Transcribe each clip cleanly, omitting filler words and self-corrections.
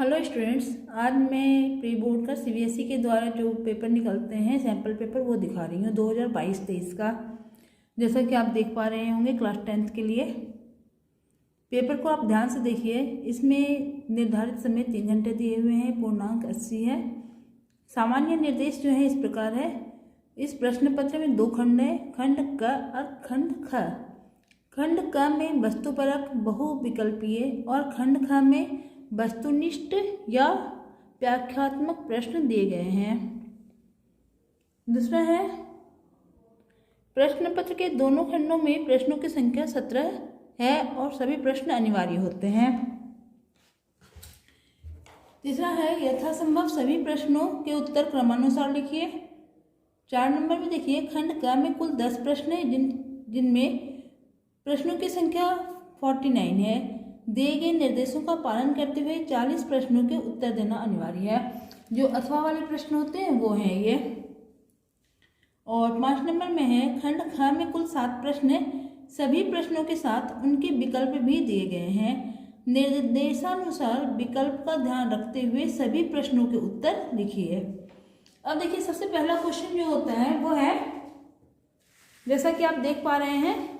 Hello students, आज मैं pre board का सीबीएसई के द्वारा जो पेपर निकलते हैं सैम्पल पेपर वो दिखा रही हूँ 2022-23 का। जैसा कि आप देख पा रहे होंगे क्लास 10th के लिए पेपर को आप ध्यान से देखिए। इसमें निर्धारित समय 3 घंटे दिए हुए हैं, पूर्णांक 80 है। सामान्य निर्देश जो है इस प्रकार है। इस प्रश्न पत्र में 2 खंड है, खंड क और खंड ख। खंड क में वस्तुपरक बहुविकल्पीय और खंड ख में वस्तुनिष्ठ या व्याख्यात्मक प्रश्न दिए गए हैं। दूसरा है, प्रश्न पत्र के दोनों खंडों में प्रश्नों की संख्या 17 है और सभी प्रश्न अनिवार्य होते हैं। तीसरा है, यथासंभव सभी प्रश्नों के उत्तर क्रमानुसार लिखिए। 4 नंबर में देखिए, खंड क में कुल 10 प्रश्न हैं जिनमें प्रश्नों की संख्या 49 है। दिए गए निर्देशों का पालन करते हुए 40 प्रश्नों के उत्तर देना अनिवार्य है। जो अथवा वाले प्रश्न होते हैं वो हैं ये। और 5 नंबर में है, खंड ख में कुल 7 प्रश्न हैं। सभी प्रश्नों के साथ उनके विकल्प भी दिए गए हैं। निर्देशानुसार विकल्प का ध्यान रखते हुए सभी प्रश्नों के उत्तर लिखिए। अब देखिए, सबसे पहला क्वेश्चन जो होता है वो है, जैसा कि आप देख पा रहे हैं,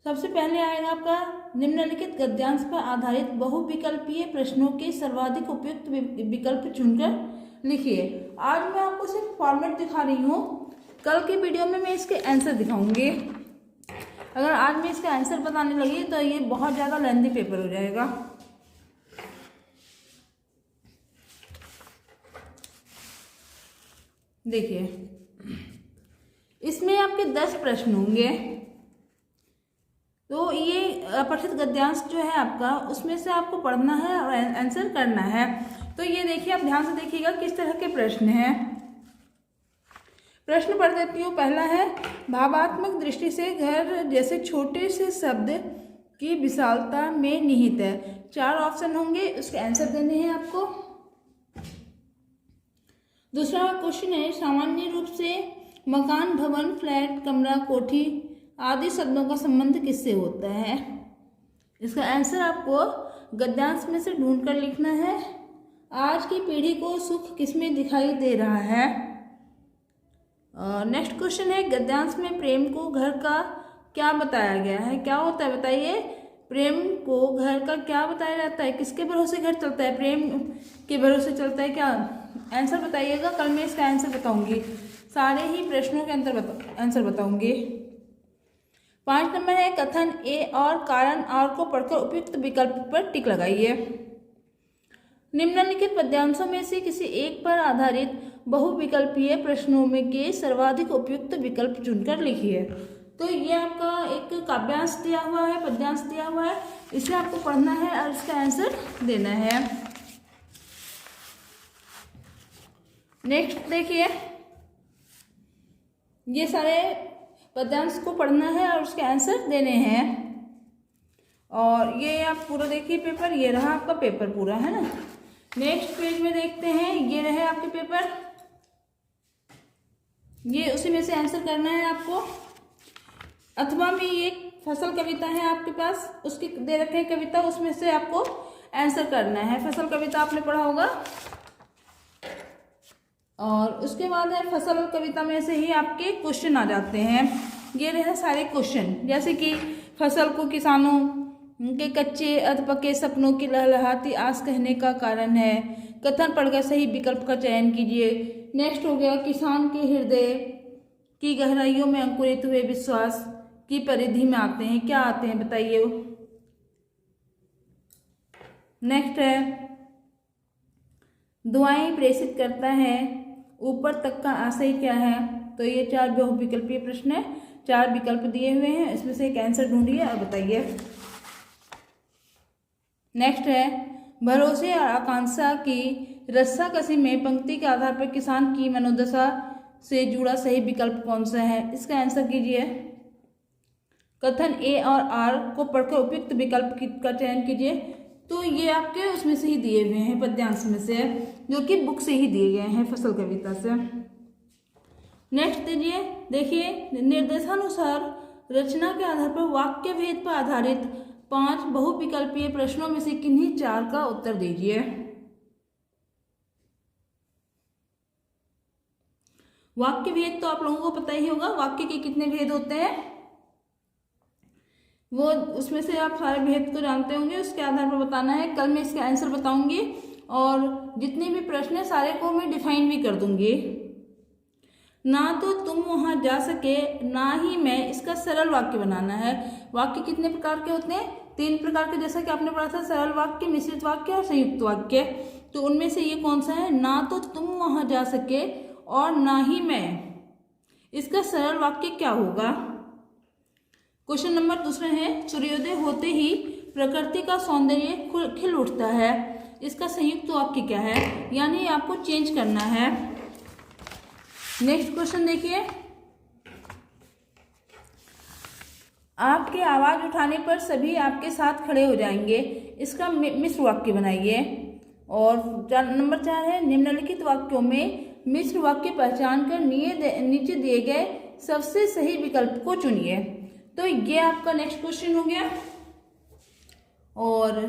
सबसे पहले आएगा आपका निम्नलिखित गद्यांश पर आधारित बहुविकल्पीय प्रश्नों के सर्वाधिक उपयुक्त विकल्प चुनकर लिखिए। आज मैं आपको सिर्फ फॉर्मेट दिखा रही हूँ, कल के वीडियो में मैं इसके आंसर दिखाऊंगी। अगर आज मैं इसका आंसर बताने लगी तो ये बहुत ज़्यादा लेंथी पेपर हो जाएगा। देखिए, इसमें आपके 10 प्रश्न होंगे। तो ये अपठित गद्यांश जो है आपका, उसमें से आपको पढ़ना है और आंसर करना है। तो ये देखिए, आप ध्यान से देखिएगा किस तरह के प्रश्न हैं। प्रश्न पढ़ देती हूँ। पहला है, भावात्मक दृष्टि से घर जैसे छोटे से शब्द की विशालता में निहित है। 4 ऑप्शन होंगे, उसके आंसर देने हैं आपको। दूसरा क्वेश्चन है, सामान्य रूप से मकान, भवन, फ्लैट, कमरा, कोठी आदि शब्दों का संबंध किससे होता है। इसका आंसर आपको गद्यांश में से ढूंढ कर लिखना है। आज की पीढ़ी को सुख किसमें दिखाई दे रहा है। नेक्स्ट क्वेश्चन है, गद्यांश में प्रेम को घर का क्या बताया गया है। क्या होता है बताइए, प्रेम को घर का क्या बताया जाता है। किसके भरोसे घर चलता है, प्रेम के भरोसे चलता है क्या। आंसर बताइएगा, कल मैं इसका आंसर बताऊंगी। सारे ही प्रश्नों के आंसर बताऊंगी। 5 नंबर है, कथन ए और कारण आर को पढ़कर उपयुक्त विकल्प पर टिक लगाइए। निम्नलिखित पद्यांशों में से किसी एक पर आधारित बहुविकल्पीय प्रश्नों में के सर्वाधिक उपयुक्त विकल्प चुनकर लिखिए। तो ये आपका एक काव्यांश दिया हुआ है, पद्यांश दिया हुआ है, इसे आपको पढ़ना है और इसका आंसर देना है। नेक्स्ट देखिए, ये सारे पद्यांश को पढ़ना है और उसके आंसर देने हैं। और ये आप पूरा देखिए पेपर, ये रहा आपका पेपर पूरा, है ना। नेक्स्ट पेज में देखते हैं, ये रहे आपके पेपर, ये उसी में से आंसर करना है आपको। अथवा में ये फसल कविता है आपके पास, उसकी दे रखे हैं कविता, उसमें से आपको आंसर करना है। फसल कविता आपने पढ़ा होगा। और उसके बाद है, फसल कविता में से ही आपके क्वेश्चन आ जाते हैं। ये रहे सारे क्वेश्चन, जैसे कि फसल को किसानों के कच्चे अधपके सपनों की लहलहाती आस कहने का कारण है। कथन पढ़कर सही विकल्प का चयन कीजिए। नेक्स्ट हो गया, किसान के हृदय की गहराइयों में अंकुरित हुए विश्वास की परिधि में आते हैं। क्या आते हैं बताइए। नेक्स्ट है, दुआएं प्रेषित करता है, ऊपर तक का आशय क्या है। तो ये 4 बहुविकल्पीय प्रश्न है, 4 विकल्प दिए हुए हैं, इसमें से एक आंसर ढूंढिए और बताइए। नेक्स्ट है, भरोसे और आकांक्षा की रस्साकसी में पंक्ति के आधार पर किसान की मनोदशा से जुड़ा सही विकल्प कौन सा है। इसका आंसर कीजिए। कथन ए और आर को पढ़कर उपयुक्त विकल्प का चयन कीजिए। तो ये आपके उसमें से ही दिए हुए हैं, पद्यांश में से, जो कि बुक से ही दिए गए हैं, फसल कविता से। नेक्स्ट देखिए, निर्देशानुसार रचना के आधार पर वाक्य भेद पर आधारित 5 बहुविकल्पीय प्रश्नों में से किन्हीं 4 का उत्तर दीजिए। वाक्य भेद तो आप लोगों को पता ही होगा, वाक्य के कितने भेद होते हैं, वो उसमें से आप सारे भेद को जानते होंगे, उसके आधार पर बताना है। कल मैं इसके आंसर बताऊंगी और जितने भी प्रश्न हैं सारे को मैं डिफाइन भी कर दूंगी। ना तो तुम वहां जा सके ना ही मैं, इसका सरल वाक्य बनाना है। वाक्य कितने प्रकार के होते हैं? 3 प्रकार के, जैसा कि आपने पढ़ा था, सरल वाक्य, मिश्रित वाक्य और संयुक्त वाक्य। तो उनमें से ये कौन सा है? ना तो तुम वहां जा सके और ना ही मैं, इसका सरल वाक्य क्या होगा? क्वेश्चन नंबर दूसरा है, सूर्योदय होते ही प्रकृति का सौंदर्य खिल उठता है, इसका संयुक्त वाक्य क्या है? यानी आपको चेंज करना है। नेक्स्ट क्वेश्चन देखिए, आपके आवाज उठाने पर सभी आपके साथ खड़े हो जाएंगे, इसका मिश्र वाक्य बनाइए। और नंबर 4 है, निम्नलिखित वाक्यों में मिश्र वाक्य पहचान कर नीचे दिए गए सबसे सही विकल्प को चुनिए। तो ये आपका नेक्स्ट क्वेश्चन हो गया। और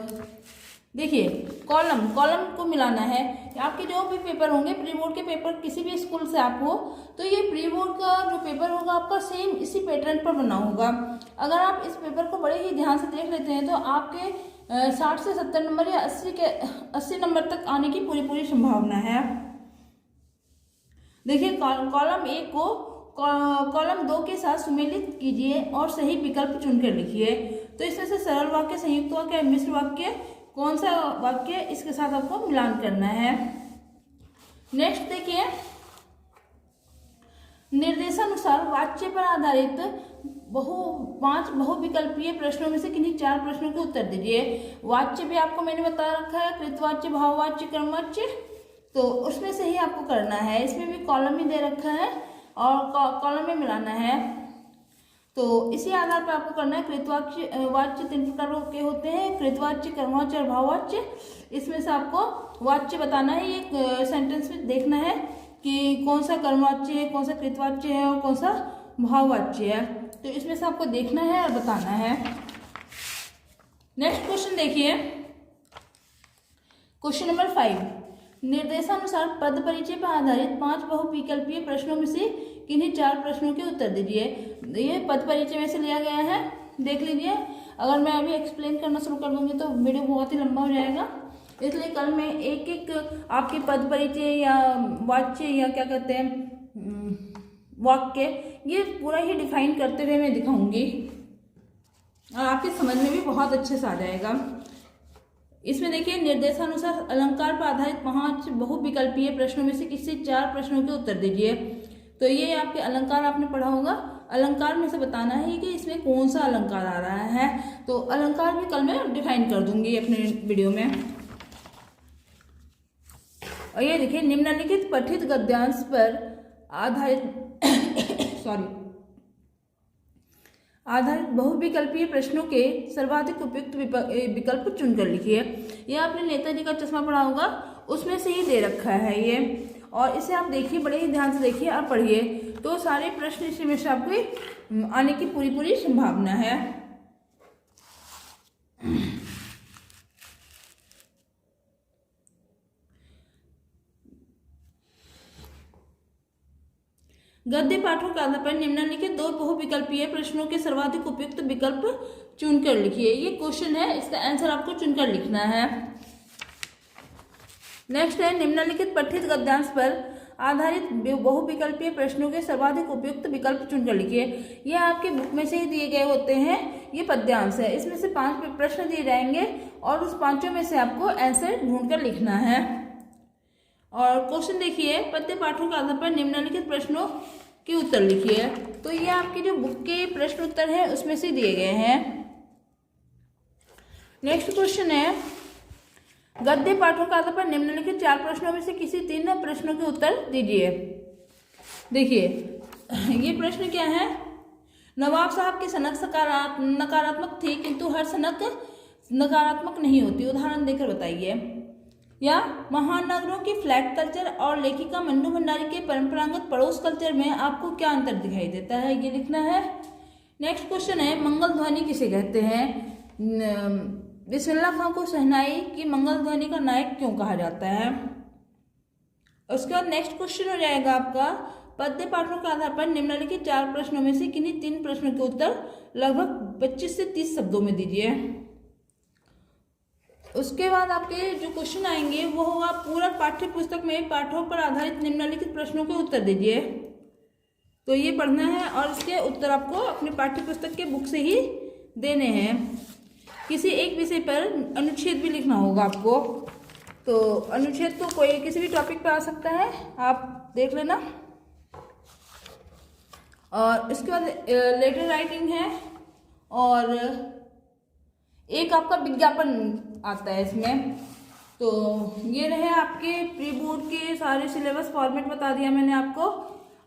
देखिए, कॉलम को मिलाना है। आपके जो भी पेपर होंगे, प्री बोर्ड के पेपर, किसी भी स्कूल से आप हो, तो ये प्री बोर्ड का जो पेपर होगा आपका सेम इसी पैटर्न पर बना होगा। अगर आप इस पेपर को बड़े ही ध्यान से देख लेते हैं तो आपके 60 से 70 नंबर या 80 नंबर तक आने की पूरी संभावना है। देखिए, कॉलम 1 को कॉलम 2 के साथ सुमेलित कीजिए और सही विकल्प चुनकर लिखिए। तो इसमें से सरल वाक्य, संयुक्त वाक्य, मिश्र वाक्य, कौन सा वाक्य इसके साथ आपको मिलान करना है। नेक्स्ट देखिए, निर्देशानुसार वाच्य पर आधारित 5 बहुविकल्पीय प्रश्नों में से किन्हीं 4 प्रश्नों के उत्तर दीजिए। वाच्य भी आपको मैंने बता रखा है, कृतवाच्य, भाववाच्य, कर्मवाच्य, तो उसमें से ही आपको करना है। इसमें भी कॉलम ही दे रखा है और कॉलम में मिलाना है। तो इसी आधार पर आपको करना है। कृतवाच्य वाच्य 3 प्रकार के होते हैं, कृतवाच्य, कर्मवाच्य और भाववाच्य। इसमें से आपको वाच्य बताना है, ये सेंटेंस में देखना है कि कौन सा कर्मवाच्य है, कौन सा कृतवाच्य है और कौन सा भाववाच्य है। तो इसमें से आपको देखना है और बताना है। नेक्स्ट क्वेश्चन देखिए, क्वेश्चन नंबर 5, निर्देशानुसार पद परिचय पर आधारित 5 बहुविकल्पीय प्रश्नों में से किन्हीं 4 प्रश्नों के उत्तर दीजिए। ये पद परिचय में से लिया गया है, देख लीजिए। अगर मैं अभी एक्सप्लेन करना शुरू कर दूंगी तो वीडियो बहुत ही लंबा हो जाएगा, इसलिए कल मैं एक आपके पद परिचय या वाच्य या क्या कहते हैं वाक्य, ये पूरा ही डिफाइन करते हुए मैं दिखाऊंगी और आपके समझ में भी बहुत अच्छे से आ जाएगा। इसमें देखिए, निर्देशानुसार अलंकार पर आधारित 5 बहुविकल्पीय प्रश्नों में से किसी 4 प्रश्नों के उत्तर दीजिए। तो ये आपके अलंकार आपने पढ़ा होगा, अलंकार में से बताना है कि इसमें कौन सा अलंकार आ रहा है। तो अलंकार भी कल मैं डिफाइन कर दूंगी अपने वीडियो में। और ये देखिए, निम्नलिखित पठित गद्यांश पर आधारित आधारित बहुविकल्पीय प्रश्नों के सर्वाधिक उपयुक्त विकल्प चुनकर लिखिए। ये आपने नेताजी का चश्मा पढ़ा होगा, उसमें से ही दे रखा है ये। और इसे आप देखिए, बड़े ही ध्यान से देखिए और पढ़िए, तो सारे प्रश्न इसमें से आपको आने की पूरी संभावना है। गद्य पाठों के आधार पर निम्नलिखित 2 बहुविकल्पीय प्रश्नों के सर्वाधिक उपयुक्त विकल्प चुनकर लिखिए। ये क्वेश्चन है, इसका आंसर आपको चुनकर लिखना है। नेक्स्ट है, निम्नलिखित पठित गद्यांश पर आधारित बहुविकल्पीय प्रश्नों के सर्वाधिक उपयुक्त विकल्प चुनकर लिखिए। ये आपके बुक में से ही दिए गए होते हैं, ये पद्यांश है। इसमें से 5 प्रश्न दिए जाएंगे और उस 5 में से आपको आंसर ढूंढकर लिखना है। और क्वेश्चन देखिए, पद्य पाठों के आधार पर निम्नलिखित प्रश्नों के उत्तर लिखिए। तो ये आपके जो बुक के प्रश्न उत्तर हैं उसमें से दिए गए हैं। नेक्स्ट क्वेश्चन है, गद्य पाठों के आधार पर निम्नलिखित 4 प्रश्नों में से किसी 3 प्रश्नों के उत्तर दीजिए। देखिए, ये प्रश्न क्या है? नवाब साहब की सनक नकारात्मक थी, किंतु हर सनक नकारात्मक नहीं होती, उदाहरण देकर बताइए। या महानगरों की फ्लैट कल्चर और लेखिका मन्नू भंडारी के परंपरागत पड़ोस कल्चर में आपको क्या अंतर दिखाई देता है, ये लिखना है। नेक्स्ट क्वेश्चन है, मंगल ध्वनि किसे कहते हैं? बिस्मिल्लाह खां को शहनाई की मंगल ध्वनि का नायक क्यों कहा जाता है। उसके बाद नेक्स्ट क्वेश्चन हो जाएगा आपका, पद्य पाठों के आधार पर निम्नलिखित 4 प्रश्नों में से किन्हीं 3 प्रश्नों के उत्तर लगभग 25 से 30 शब्दों में दीजिए। उसके बाद आपके जो क्वेश्चन आएंगे वो होगा, पूरक पाठ्य पुस्तक में पाठों पर आधारित निम्नलिखित प्रश्नों के उत्तर दीजिए। तो ये पढ़ना है और इसके उत्तर आपको अपने पाठ्य पुस्तक के बुक से ही देने हैं। किसी एक विषय पर अनुच्छेद भी लिखना होगा आपको। तो अनुच्छेद तो कोई किसी भी टॉपिक पर आ सकता है, आप देख लेना। और इसके बाद लेटर राइटिंग है और एक आपका विज्ञापन आता है इसमें। तो ये रहे आपके प्री बोर्ड के सारे सिलेबस, फॉर्मेट बता दिया मैंने आपको।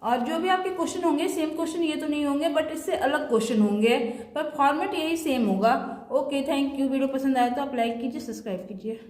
और जो भी आपके क्वेश्चन होंगे सेम क्वेश्चन ये तो नहीं होंगे, बट इससे अलग क्वेश्चन होंगे, पर फॉर्मेट यही सेम होगा। Okay, thank you. वीडियो पसंद आया तो आप लाइक कीजिए, सब्सक्राइब कीजिए।